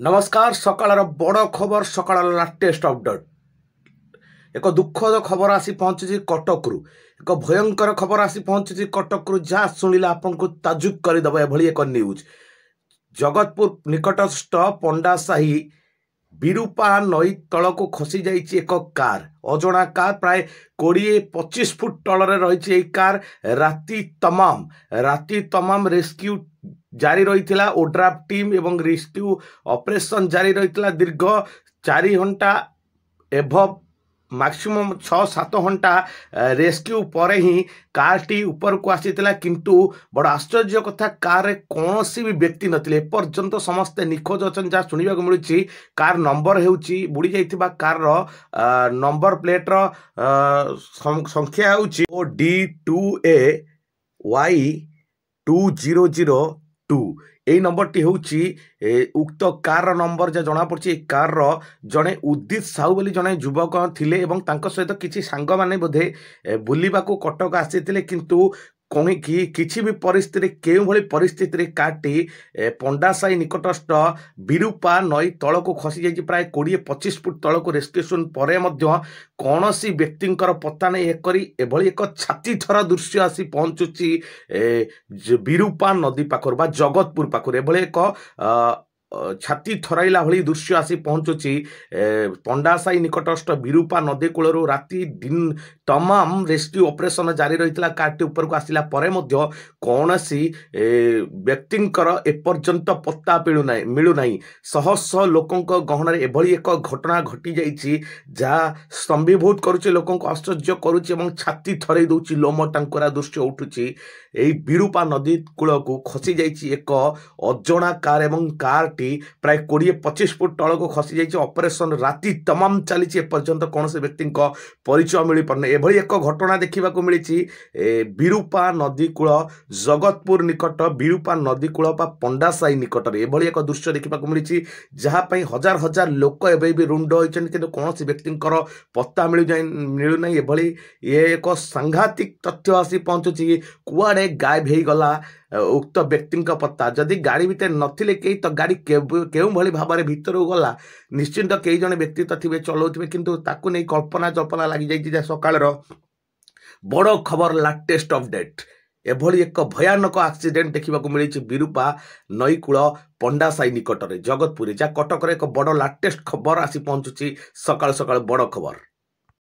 नमस्कार सकाळ बड़ खबर सकाळ लाटेस्ट अपडेट एक दुखद खबर आसी पहुंची कटक रु एक भयंकर खबर आसी पहुंची कटक रु जहाँ शुणिले आपको ताजुब करदेव एभली एक न्यूज जगतपुर निकटस्थ पंडासाही विरूपा नई तल को खसी जाइए एक कार अजणा कार प्राय 20-25 फुट तल रही कार राति तमाम रेस्क्यू जारी रही ओड्राफ टीम एवं रेस्क्यू ऑपरेशन जारी रही दीर्घ 4 घंटा एभव मैक्सिमम 6-7 घंटा रेस्क्यू पर ही कार टी ऊपर को आसीला किंतु बड़ आश्चर्य कथा कार रे कौन सी भी व्यक्ति नथिले पर्यंत समस्ते निखोज अच्छा जहाँ शुणा मिलूँ कार नंबर होउची बुड़ी जाइथिबा कार रो नंबर प्लेट रो संख्या होउची D2AY2002 यही नंबर टी होउची उक्त कार नंबर जा जना पड़छि कार रो जने उदित साहू बोली जने युवक थिले एवं तांको सहित किछि सांग माने बोधे बुलिबा को कटक आसीथिले किंतु कहीं किसी भी परिस्थिति केउ भली परिस्थिति कारटी पंडासाई निकटस्थ विरूपा नई तल को खसी जाइए प्राय 20-25 फुट तल को रेस्क्यूएसन पर कौन सी व्यक्तिंकर पता नहीं एभली एक छाती थरा दृश्य आसी पहुंचुची विरूपा नदी पाखर बा जगतपुर पाखर एभली एक छाती थराइला भली दृश्य आसी पहुंचुची पंडासाई निकटस्थ विरूपा नदी कूल राति दिन तमाम रेस्क्यू ऑपरेशन जारी रही कारटी ऊपर को आसिला परे मध्य कौन सी व्यक्तिंकर एपर्यंत पत्ता मिलूना शह शह लोकों गहन एभली एक घटना घटी जाइए जहाँ स्तंभीभूत करुचे लोकों आश्चर्य करुचे छाती थरई दौची लोम टांकुरा दृश्य उठुची यही विरूपा नदी कूल को खसी जाइए एक अजणा कार एवं कार प्राय 20-25 फुट तल को खसी जाइए ऑपरेशन राति तमाम चली एपर्यंत कौन से व्यक्ति परिचय मिल पारना एभली एक घटना देखा मिली विरूपा नदी कूल जगतपुर निकट विरूपा नदी कूल पंडासाई निकट एभली एक दृश्य देखा मिली जहाँ हजार हजार लोक एवं भी रुंड होती कि कौन से व्यक्ति पत्ता मिलूना एभली ये एक सांघातिक तथ्य आसी पहुंचुची कुआड़े गायब हो गला उक्त व्यक्ति पत्ता जदि गाड़ी भितर नथिले कई तो गाड़ी केउ भली भाव में भितर गला निश्चिंत कई जन व्यक्ति तो थे चलाउथिबे किंतु ताकू नहीं कल्पना जल्पना लगी जाइए सकाळ बड़ खबर लाटेस्ट अपडेट एभली एक भयानक एक्सीडेंट देखा मिली विरूपा नई कूल पंडासाई निकट में जगतपुर जहाँ कटक एक बड़ लाटेस्ट खबर आसी पहुंचुची सकाळ सकाळ बड़ खबर।